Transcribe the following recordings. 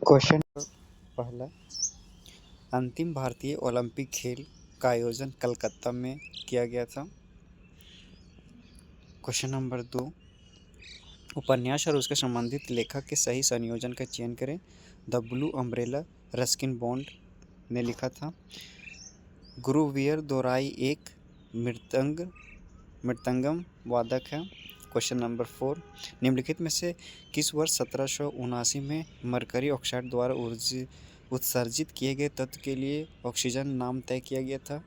Question पहला। अंतिम भारतीय ओलंपिक खेल का आयोजन कलकत्ता में किया गया था। क्वेश्चन नंबर 2, उपन्यास और उसके संबंधित लेखक के सही संयोजन का चयन करें। The blue umbrella Ruskin bond ने लिखा था। गुरुवीर दोराई एक मृदंगम वादक है। क्वेश्चन नंबर 4, निम्नलिखित में से किस वर्ष 1779 में मरकरी ऑक्साइड द्वारा उत्सर्जित किए गए तत्व के लिए ऑक्सीजन नाम तय किया गया था?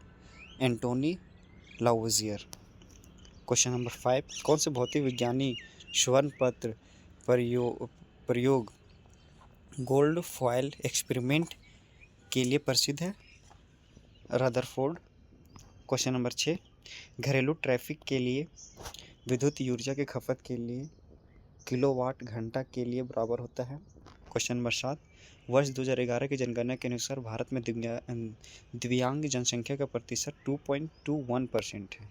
एंटोनी लावोजियर। क्वेश्चन नंबर 5, कौन से भौतिक विज्ञानी स्वर्ण पत्र प्रयोग गोल्ड फॉयल एक्सपेरिमेंट के लिए प्रसिद्ध है? रदरफोर्ड। क्वेश्चन नंबर 6, घरेलू ट्रैफिक के लिए विद्युत ऊर्जा की खपत के लिए किलोवाट घंटा के लिए बराबर होता है? क्वेश्चन नंबर 7, वर्ष 2011 की जनगणना के अनुसार भारत में दिव्यांग जनसंख्या का प्रतिशत 2.21% है।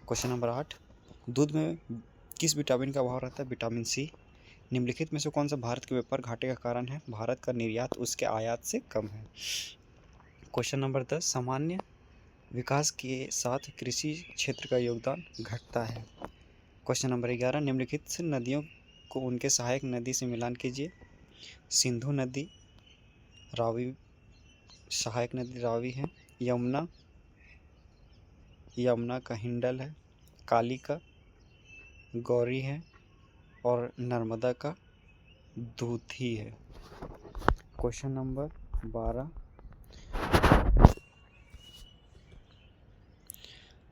क्वेश्चन नंबर 8, दूध में किस विटामिन का अभाव रहता है? Vitamin C. निम्नलिखित में से कौन सा भारत के व्यापार घाटे का कारण है? भारत का निर्यात उसके आयात से कम है। क्वेश्चन नंबर 10, सामान्य विकास के साथ कृषि क्षेत्र का योगदान घटता है। क्वेश्चन नंबर 11, निम्नलिखित नदियों को उनके सहायक नदी से मिलान कीजिए। सिंधु नदी रावी, सहायक नदी रावी है। यमुना का हिंडल है। काली का गौरी है और नर्मदा का दूधी है। क्वेश्चन नंबर 12,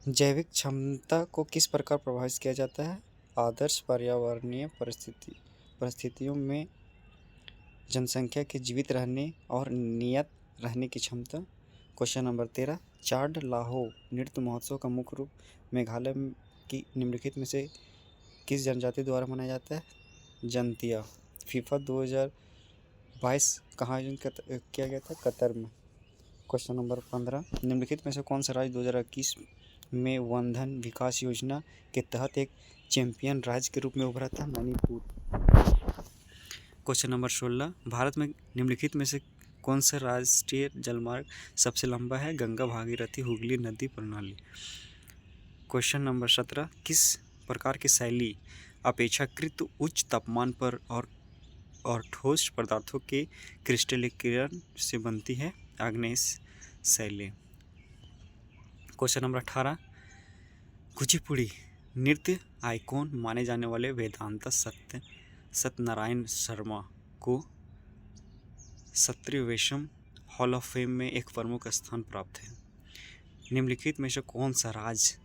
जैविक क्षमता को किस प्रकार प्रभावित किया जाता है? आदर्श पर्यावरणीय परिस्थितियों में जनसंख्या के जीवित रहने और नियत रहने की क्षमता। क्वेश्चन नंबर 13, चाड लाहो नृत्य महोत्सव का मुख्य रूप मेघालय की निम्नलिखित में से किस जनजाति द्वारा मनाया जाता है? जंतिया। फीफा 2022 कहाँ आयोजन किया गया था? कतर में। क्वेश्चन नंबर 15, निम्नलिखित में से कौन सा राज्य 2021 में वनधन विकास योजना के तहत एक चैंपियन राज्य के रूप में उभरा था? मणिपुर। क्वेश्चन नंबर 16, भारत में निम्नलिखित में से कौन सा राष्ट्रीय जलमार्ग सबसे लंबा है? गंगा भागीरथी हुगली नदी प्रणाली। क्वेश्चन नंबर 17, किस प्रकार की शैली अपेक्षाकृत उच्च तापमान पर और ठोस पदार्थों के क्रिस्टलीकरण से बनती है? आग्नेय शैली। क्वेश्चन नंबर 18, कुचिपुड़ी नृत्य आइकॉन माने जाने वाले वेदांता सत्यनारायण शर्मा को 70वें हॉल ऑफ फेम में एक प्रमुख स्थान प्राप्त है। निम्नलिखित में से कौन सा राज्य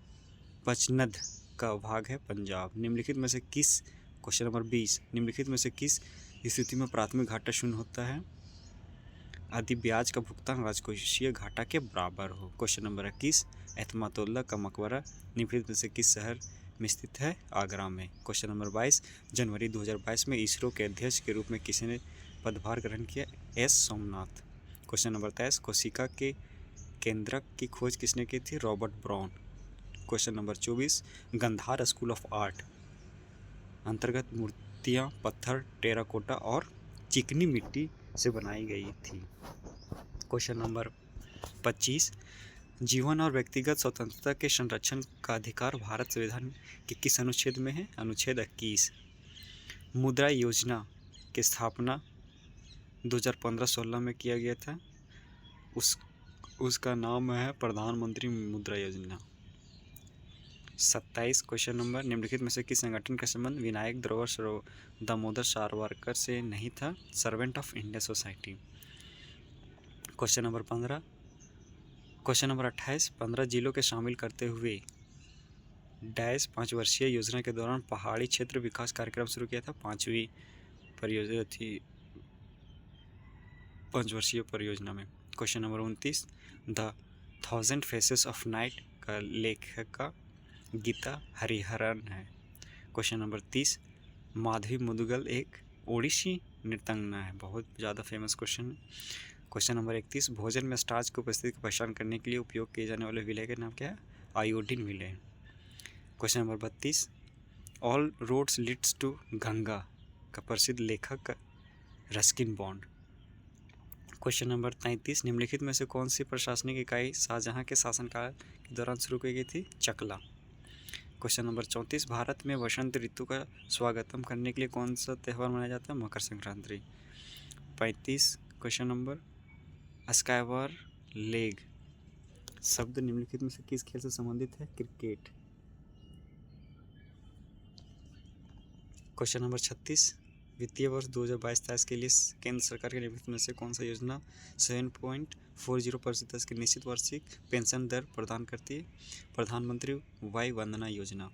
पचनद का भाग है? पंजाब। निम्नलिखित में से किस क्वेश्चन नंबर 20, निम्नलिखित में से किस स्थिति में प्राथमिक घाटा शून्य होता है? यदि ब्याज का भुगतान राजकोषीय घाटा के बराबर हो। क्वेश्चन नंबर 21, एतमातुल्ला का मकबरा निम्नलिखित में से किस शहर में स्थित है? आगरा में। क्वेश्चन नंबर 22, जनवरी 2022 में इसरो के अध्यक्ष के रूप में किसने पदभार ग्रहण किया? एस सोमनाथ। क्वेश्चन नंबर 23, कोशिका के केंद्रक की खोज किसने की थी? Robert Brown. Question number 24, Gandhara school of art अंतर्गत मूर्तियाँ पत्थर, टेराकोटा और चिकनी मिट्टी से बनाई गई थी। क्वेश्चन नंबर 25, जीवन और व्यक्तिगत स्वतंत्रता के संरक्षण का अधिकार भारत संविधान के किस अनुच्छेद में है? अनुच्छेद 21। मुद्रा योजना की स्थापना 2015-16 में किया गया था। उसका नाम है प्रधानमंत्री मुद्रा योजना। 27 क्वेश्चन नंबर, निम्नलिखित में से किस संगठन का संबंध विनायक दामोदर सावरकर से नहीं था? Servant of India society. Question number 15, question number 28, 15 जिलों के शामिल करते हुए डैश 5 वर्षीय योजना के दौरान पहाड़ी क्षेत्र विकास कार्यक्रम शुरू किया था? 5वीं परियोजना थी 5 वर्षीय परियोजना में। Question number 29, the 1000 faces of night का लेखक गीता हरिहरन है। क्वेश्चन नंबर 30, माधवी मुदगल एक ओडिसी नृत्यांगना है। बहुत ज़्यादा फेमस क्वेश्चन है। क्वेश्चन नंबर 31, भोजन में स्टार्च की उपस्थिति की पहचान करने के लिए उपयोग किए जाने वाले विलय का नाम क्या है? आयोडीन विलय। Question number 32, all roads leads to Ganga का प्रसिद्ध लेखक रस्किन बॉन्ड। क्वेश्चन नंबर 33, निम्नलिखित में से कौन सी प्रशासनिक इकाई शाहजहां के शासनकाल के दौरान शुरू की गई थी? चकला। क्वेश्चन नंबर 34, भारत में वसंत ऋतु का स्वागतम करने के लिए कौन सा त्यौहार मनाया जाता है? Makar Sankranti. 35 question number, स्काईवर leg शब्द निम्नलिखित में से किस खेल से संबंधित है? क्रिकेट। क्वेश्चन नंबर 36, वित्तीय वर्ष 2022-23 के लिए केंद्र सरकार के निम्नलिखित में से कौन सा योजना 7.40% की निश्चित वार्षिक पेंशन दर प्रदान करती है? प्रधानमंत्री वय वंदना योजना।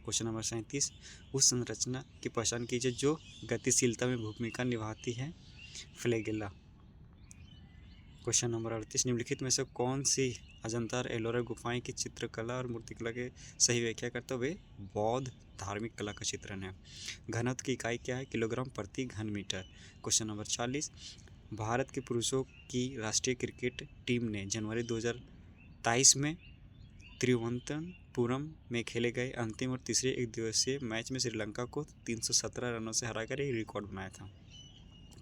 क्वेश्चन नंबर 37, उस संरचना की पहचान कीजिए जो गतिशीलता में भूमिका निभाती है? फ्लैगेला। क्वेश्चन नंबर 38, निम्नलिखित में से कौन सी अजंता और एलोरा गुफाएं की चित्रकला और मूर्तिकला के सही व्याख्या करते हुए बौद्ध धार्मिक कला का चित्रण है? घनत्व की इकाई क्या है? किलोग्राम प्रति घन मीटर। क्वेश्चन नंबर 40, भारत के पुरुषों की राष्ट्रीय क्रिकेट टीम ने जनवरी 2023 में तिरुवनंतपुरम में खेले गए अंतिम और तीसरे एक दिवसीय मैच में श्रीलंका को 317 रनों से हराकर एक रिकॉर्ड बनाया था।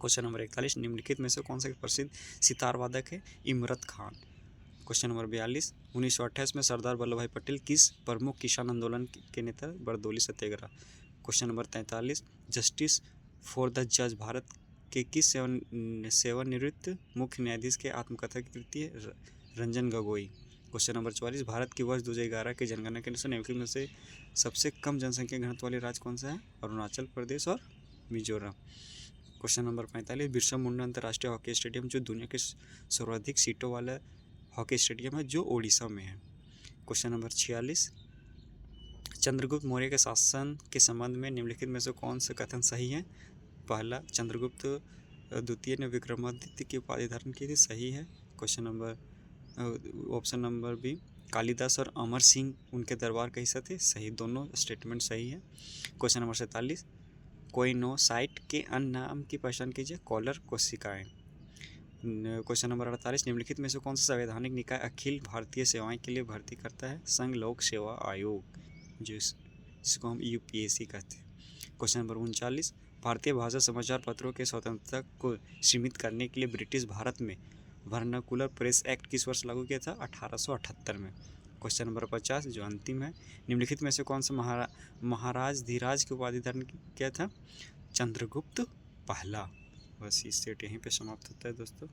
क्वेश्चन नंबर 41, निम्नलिखित में से कौन सा प्रसिद्ध सितार वादक है? इमरत खान। क्वेश्चन नंबर 42, 1928 में सरदार वल्लभ भाई पटेल किस प्रमुख किसान आंदोलन के नेता? Bardoli Satyagraha. Question number 43, justice for the जज भारत के किस सेवानिवृत्त मुख्य न्यायाधीश के आत्मकथा की कृति है? रंजन गोगोई। क्वेश्चन नंबर 44, भारत की वर्ष 2011 की जनगणना के अनुसार निम्नलिखित में से सबसे कम जनसंख्या घनत्व वाले राज्य कौन सा है? अरुणाचल प्रदेश और मिजोरम। क्वेश्चन नंबर 45, बिरसा मुंडा अंतर्राष्ट्रीय हॉकी स्टेडियम जो दुनिया के सर्वाधिक सीटों वाला हॉकी स्टेडियम है जो ओडिशा में है। क्वेश्चन नंबर 46, चंद्रगुप्त मौर्य के शासन के संबंध में निम्नलिखित में से कौन सा कथन सही है? पहला, चंद्रगुप्त द्वितीय ने विक्रमादित्य की उपाधि धारण की थी, सही है। Question number option number B, Kalidas और अमर सिंह उनके दरबार का हिस्सा थे, सही, दोनों स्टेटमेंट सही है। क्वेश्चन नंबर 47, कोइनोसाइट के अन्य नाम की पहचान कीजिए? कॉलर कोशिकाएं। क्वेश्चन नंबर 48, निम्नलिखित में से कौन सा संवैधानिक निकाय अखिल भारतीय सेवाएं के लिए भर्ती करता है? संघ लोक सेवा आयोग, जिसको हम यूपीएससी कहते हैं। क्वेश्चन नंबर 39, भारतीय भाषा समाचार पत्रों के स्वतंत्रता को सीमित करने के लिए ब्रिटिश भारत में वर्नाकुलर प्रेस एक्ट किस वर्ष लागू किया था? 1878 में। क्वेश्चन नंबर 50, जो अंतिम है, निम्नलिखित में से कौन सा महाराज धीराज की उपाधि धारण किया था? चंद्रगुप्त पहला। बस इस सेट यहीं पे समाप्त होता है दोस्तों।